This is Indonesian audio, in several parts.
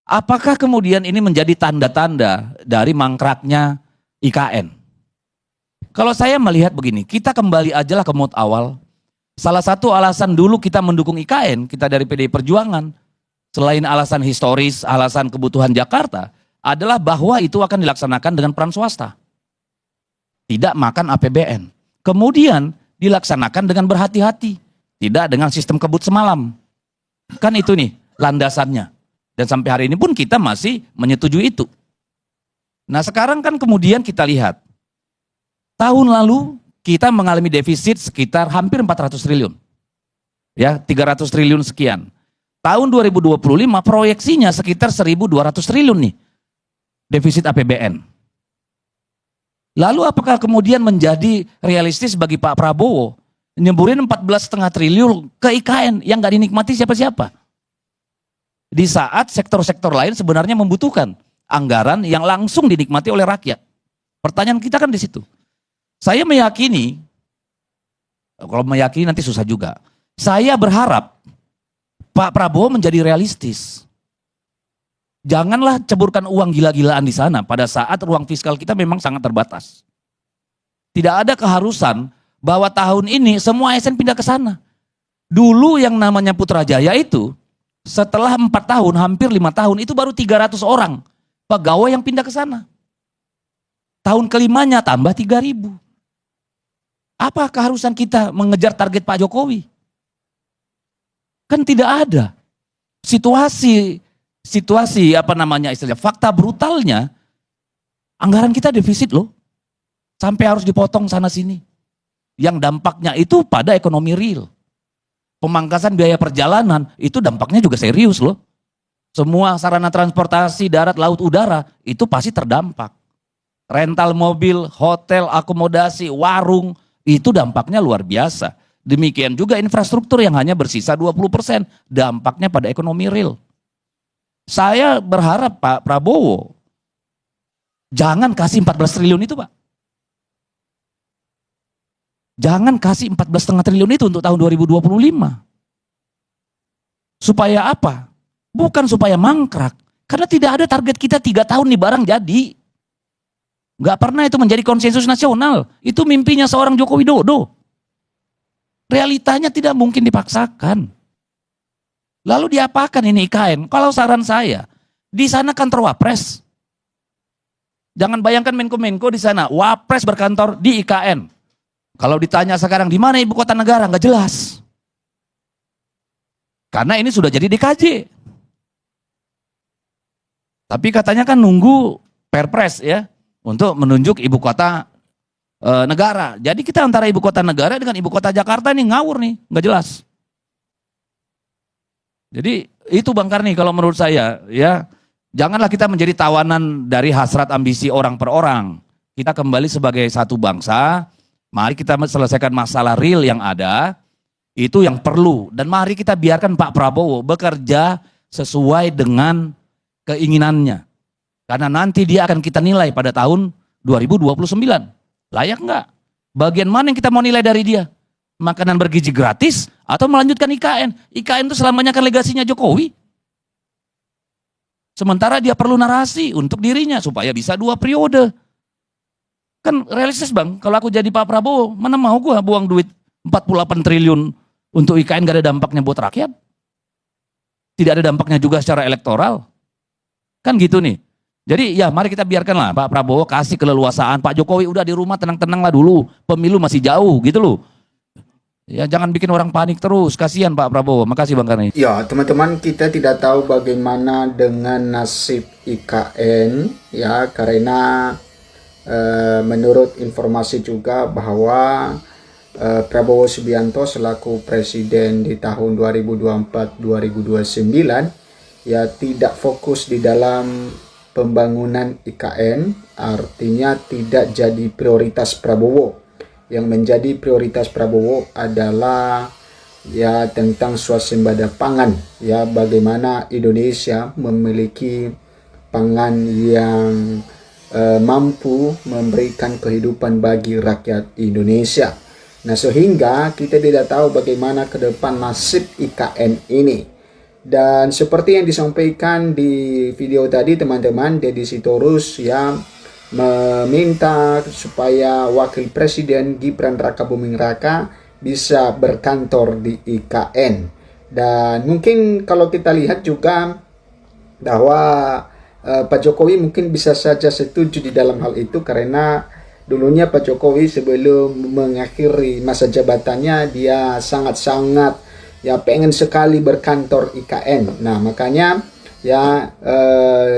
Apakah kemudian ini menjadi tanda-tanda dari mangkraknya IKN? Kalau saya melihat begini, kita kembali aja lah ke mood awal. Salah satu alasan dulu kita mendukung IKN, kita dari PDI Perjuangan, selain alasan historis, alasan kebutuhan Jakarta, adalah bahwa itu akan dilaksanakan dengan peran swasta. Tidak makan APBN. Kemudian dilaksanakan dengan berhati-hati, tidak dengan sistem kebut semalam. Kan itu nih landasannya. Dan sampai hari ini pun kita masih menyetujui itu. Nah sekarang kan kemudian kita lihat, tahun lalu kita mengalami defisit sekitar hampir 400 triliun. Ya, 300 triliun sekian. Tahun 2025 proyeksinya sekitar 1.200 triliun nih. Defisit APBN. Lalu apakah kemudian menjadi realistis bagi Pak Prabowo nyemburin 14,5 triliun ke IKN yang gak dinikmati siapa-siapa? Di saat sektor-sektor lain sebenarnya membutuhkan anggaran yang langsung dinikmati oleh rakyat. Pertanyaan kita kan di situ. Saya meyakini, kalau meyakini nanti susah juga. Saya berharap Pak Prabowo menjadi realistis. Janganlah ceburkan uang gila-gilaan di sana pada saat ruang fiskal kita memang sangat terbatas. Tidak ada keharusan bahwa tahun ini semua ASN pindah ke sana. Dulu yang namanya Putrajaya itu setelah 4 tahun, hampir 5 tahun, itu baru 300 orang pegawai yang pindah ke sana. Tahun kelimanya tambah 3.000. Apa keharusan kita mengejar target Pak Jokowi? Kan tidak ada. Situasi apa namanya istilahnya, fakta brutalnya, anggaran kita defisit loh. Sampai harus dipotong sana sini. Yang dampaknya itu pada ekonomi real. Pemangkasan biaya perjalanan itu dampaknya juga serius loh. Semua sarana transportasi darat, laut, udara itu pasti terdampak. Rental mobil, hotel, akomodasi, warung itu dampaknya luar biasa. Demikian juga infrastruktur yang hanya bersisa 20%, dampaknya pada ekonomi real. Saya berharap Pak Prabowo jangan kasih 14 triliun itu Pak. Jangan kasih 14,5 triliun itu untuk tahun 2025. Supaya apa? Bukan supaya mangkrak. Karena tidak ada target kita 3 tahun nih barang jadi. Gak pernah itu menjadi konsensus nasional. Itu mimpinya seorang Joko Widodo. Realitanya tidak mungkin dipaksakan. Lalu diapakan ini IKN? Kalau saran saya, di sana kantor Wapres. Jangan bayangkan Menko-Menko di sana. Wapres berkantor di IKN. Kalau ditanya sekarang di mana ibu kota negara, nggak jelas. Karena ini sudah jadi DKJ. Tapi katanya kan nunggu Perpres ya untuk menunjuk ibu kota negara. Jadi kita antara ibu kota negara dengan ibu kota Jakarta ini ngawur nih, nggak jelas. Jadi itu Bang Karni kalau menurut saya ya, janganlah kita menjadi tawanan dari hasrat ambisi orang per orang. Kita kembali sebagai satu bangsa. Mari kita selesaikan masalah real yang ada, itu yang perlu. Dan mari kita biarkan Pak Prabowo bekerja sesuai dengan keinginannya. Karena nanti dia akan kita nilai pada tahun 2029. Layak nggak? Bagian mana yang kita mau nilai dari dia? Makanan bergizi gratis atau melanjutkan IKN? IKN itu selamanya kan legasinya Jokowi. Sementara dia perlu narasi untuk dirinya supaya bisa 2 periode. Kan realistis Bang, kalau aku jadi Pak Prabowo, mana mau gue buang duit 48 triliun untuk IKN gak ada dampaknya buat rakyat. Tidak ada dampaknya juga secara elektoral. Kan gitu nih. Jadi ya mari kita biarkanlah Pak Prabowo kasih keleluasaan. Pak Jokowi udah di rumah tenang-tenang lah dulu. Pemilu masih jauh gitu loh. Ya jangan bikin orang panik terus. Kasihan Pak Prabowo. Makasih Bang Karni. Ya teman-teman, kita tidak tahu bagaimana dengan nasib IKN ya, karena menurut informasi juga bahwa Prabowo Subianto selaku presiden di tahun 2024-2029 ya tidak fokus di dalam pembangunan IKN, artinya tidak jadi prioritas Prabowo. Yang menjadi prioritas Prabowo adalah ya tentang swasembada pangan ya, bagaimana Indonesia memiliki pangan yang mampu memberikan kehidupan bagi rakyat Indonesia. Nah sehingga kita tidak tahu bagaimana ke depan nasib IKN ini. Dan seperti yang disampaikan di video tadi teman-teman, Deddy Sitorus ya meminta supaya Wakil Presiden Gibran Rakabuming Raka bisa berkantor di IKN. Dan mungkin kalau kita lihat juga bahwa Pak Jokowi mungkin bisa saja setuju di dalam hal itu, karena dulunya Pak Jokowi sebelum mengakhiri masa jabatannya dia sangat-sangat ya pengen sekali berkantor IKN. Nah makanya ya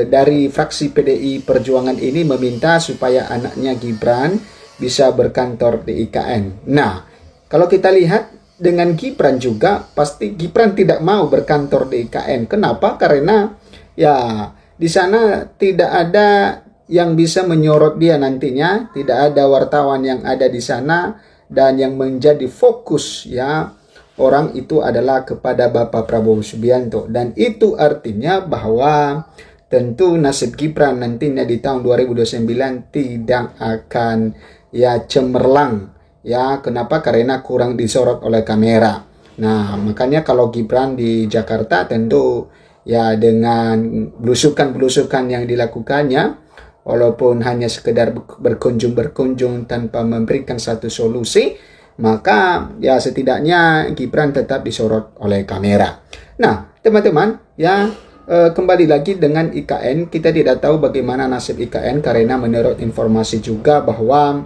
dari fraksi PDI Perjuangan ini meminta supaya anaknya Gibran bisa berkantor di IKN. Nah kalau kita lihat dengan Gibran juga, pasti Gibran tidak mau berkantor di IKN. Kenapa? Karena ya di sana tidak ada yang bisa menyorot dia nantinya, tidak ada wartawan yang ada di sana, dan yang menjadi fokus ya orang itu adalah kepada Bapak Prabowo Subianto. Dan itu artinya bahwa tentu nasib Gibran nantinya di tahun 2029 tidak akan ya cemerlang. Ya, kenapa? Karena kurang disorot oleh kamera. Nah, makanya kalau Gibran di Jakarta tentu ya dengan belusukan-belusukan yang dilakukannya, walaupun hanya sekedar berkunjung-berkunjung tanpa memberikan satu solusi, maka ya setidaknya Gibran tetap disorot oleh kamera. Nah, teman-teman, ya kembali lagi dengan IKN, kita tidak tahu bagaimana nasib IKN karena menurut informasi juga bahwa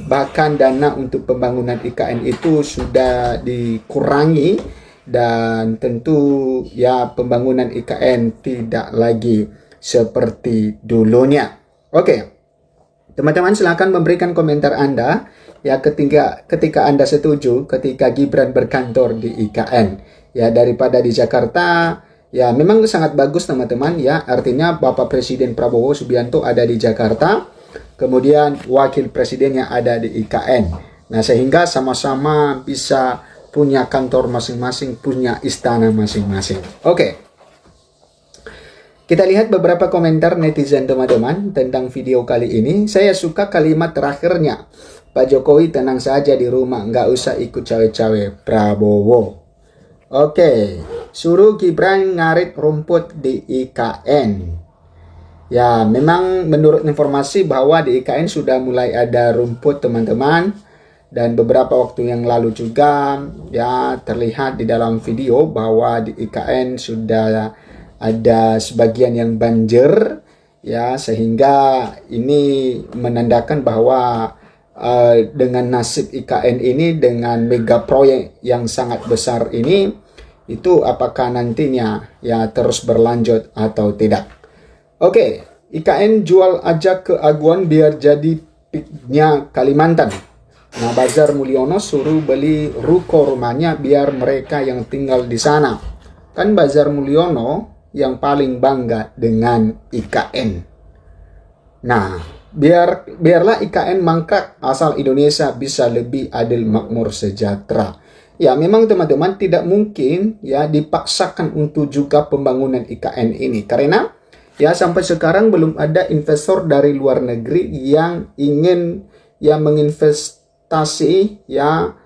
bahkan dana untuk pembangunan IKN itu sudah dikurangi, dan tentu ya pembangunan IKN tidak lagi seperti dulunya. Oke, teman-teman silakan memberikan komentar Anda ya ketika Anda setuju ketika Gibran berkantor di IKN ya daripada di Jakarta. Ya memang sangat bagus teman-teman ya, artinya Bapak Presiden Prabowo Subianto ada di Jakarta, kemudian Wakil Presidennya ada di IKN. Nah sehingga sama-sama bisa punya kantor masing-masing, punya istana masing-masing. Oke. Kita lihat beberapa komentar netizen teman-teman tentang video kali ini. Saya suka kalimat terakhirnya. Pak Jokowi tenang saja di rumah, nggak usah ikut cawe-cawe Prabowo. Oke, suruh Gibran ngarit rumput di IKN. Ya, memang menurut informasi bahwa di IKN sudah mulai ada rumput teman-teman. Dan beberapa waktu yang lalu juga ya terlihat di dalam video bahwa di IKN sudah ada sebagian yang banjir ya, sehingga ini menandakan bahwa dengan nasib IKN ini, dengan mega proyek yang sangat besar ini, itu apakah nantinya ya terus berlanjut atau tidak. Oke, IKN jual aja ke Aguan biar jadi piknya Kalimantan. Nah, Bazar Mulyono suruh beli ruko rumahnya biar mereka yang tinggal di sana. Kan Bazar Mulyono yang paling bangga dengan IKN. Nah, biarlah IKN mangkrak asal Indonesia bisa lebih adil, makmur, sejahtera. Ya, memang teman-teman tidak mungkin ya dipaksakan untuk juga pembangunan IKN ini, karena ya sampai sekarang belum ada investor dari luar negeri yang ingin ya menginvestasi ya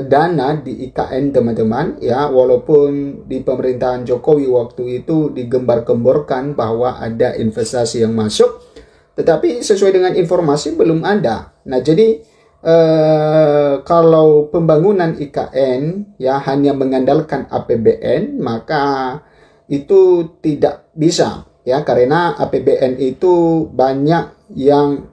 dana di IKN teman-teman ya, walaupun di pemerintahan Jokowi waktu itu digembar-gemborkan bahwa ada investasi yang masuk, tetapi sesuai dengan informasi belum ada. Nah jadi kalau pembangunan IKN ya hanya mengandalkan APBN, maka itu tidak bisa ya, karena APBN itu banyak yang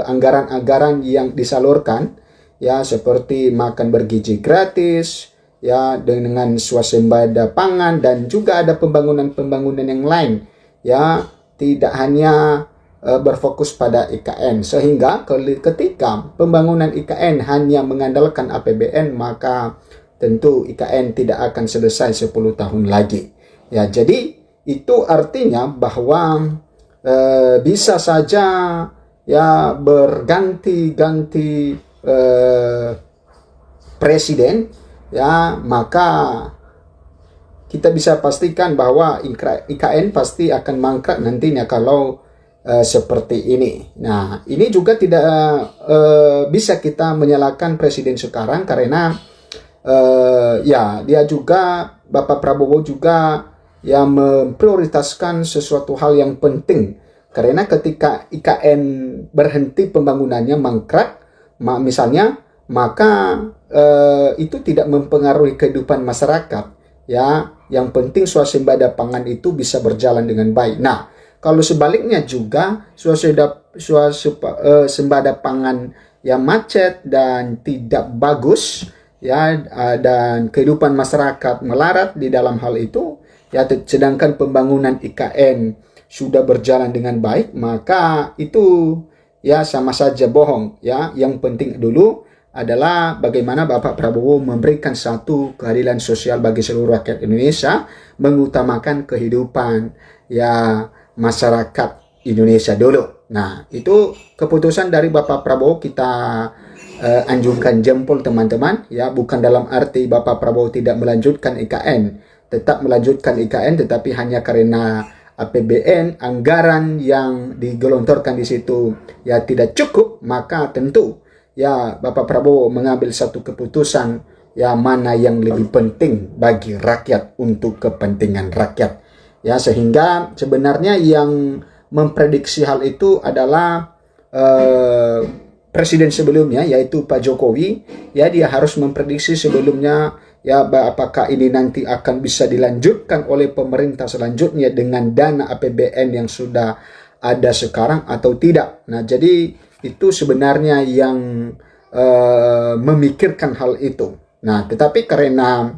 anggaran-anggaran yang disalurkan ya, seperti makan bergizi gratis ya, dengan swasembada pangan, dan juga ada pembangunan-pembangunan yang lain ya, tidak hanya berfokus pada IKN. Sehingga ketika pembangunan IKN hanya mengandalkan APBN, maka tentu IKN tidak akan selesai 10 tahun lagi ya. Jadi itu artinya bahwa bisa saja ya berganti-ganti presiden ya, maka kita bisa pastikan bahwa IKN pasti akan mangkrak nantinya kalau seperti ini. Nah, ini juga tidak bisa kita menyalahkan presiden sekarang, karena ya dia juga Bapak Prabowo juga ya memprioritaskan sesuatu hal yang penting. Karena ketika IKN berhenti pembangunannya mangkrak, misalnya, maka itu tidak mempengaruhi kehidupan masyarakat. Ya, yang penting swasembada pangan itu bisa berjalan dengan baik. Nah, kalau sebaliknya juga swasembada pangan yang macet dan tidak bagus, ya, dan kehidupan masyarakat melarat di dalam hal itu, ya, sedangkan pembangunan IKN sudah berjalan dengan baik, maka itu ya sama saja bohong. Ya, yang penting dulu adalah bagaimana Bapak Prabowo memberikan satu keadilan sosial bagi seluruh rakyat Indonesia, mengutamakan kehidupan ya masyarakat Indonesia dulu. Nah, itu keputusan dari Bapak Prabowo kita anjungkan jempol teman-teman. Ya, bukan dalam arti Bapak Prabowo tidak melanjutkan IKN, tetap melanjutkan IKN, tetapi hanya karena APBN, anggaran yang digelontorkan di situ ya tidak cukup, maka tentu ya Bapak Prabowo mengambil satu keputusan ya mana yang lebih penting bagi rakyat untuk kepentingan rakyat. Ya, sehingga sebenarnya yang memprediksi hal itu adalah presiden sebelumnya, yaitu Pak Jokowi. Ya, dia harus memprediksi sebelumnya ya apakah ini nanti akan bisa dilanjutkan oleh pemerintah selanjutnya dengan dana APBN yang sudah ada sekarang atau tidak. Nah, jadi itu sebenarnya yang memikirkan hal itu. Nah, tetapi karena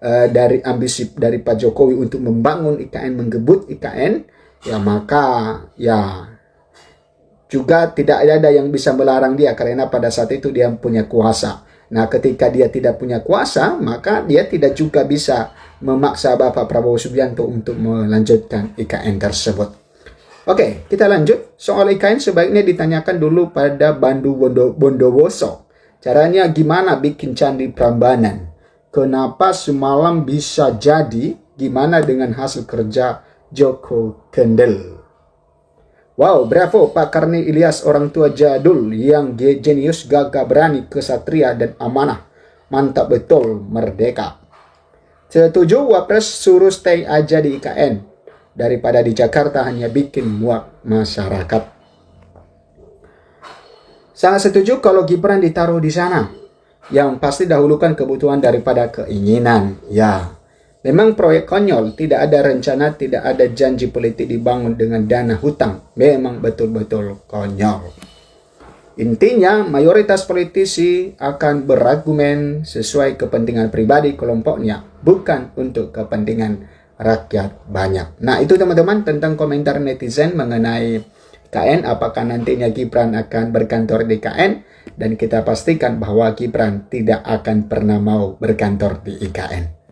dari ambisi dari Pak Jokowi untuk membangun IKN, menggebut IKN, ya maka ya juga tidak ada yang bisa melarang dia karena pada saat itu dia punya kuasa. Nah, ketika dia tidak punya kuasa, maka dia tidak juga bisa memaksa Bapak Prabowo Subianto untuk melanjutkan IKN tersebut. Oke, kita lanjut. Soal IKN sebaiknya ditanyakan dulu pada Bandu Bondowoso. Caranya gimana bikin Candi Prambanan? Kenapa semalam bisa jadi? Gimana dengan hasil kerja Joko Kendel? Wow, bravo Pak Karni Ilyas, orang tua jadul yang jenius, gagah berani, kesatria dan amanah. Mantap betul, merdeka. Setuju Wapres suruh stay aja di IKN daripada di Jakarta hanya bikin muak masyarakat. Sangat setuju kalau Gibran ditaruh di sana. Yang pasti dahulukan kebutuhan daripada keinginan. Ya, memang proyek konyol, tidak ada rencana, tidak ada janji politik dibangun dengan dana hutang. Memang betul-betul konyol. Intinya, mayoritas politisi akan berargumen sesuai kepentingan pribadi kelompoknya, bukan untuk kepentingan rakyat banyak. Nah, itu teman-teman tentang komentar netizen mengenai IKN, apakah nantinya Gibran akan berkantor di IKN, dan kita pastikan bahwa Gibran tidak akan pernah mau berkantor di IKN.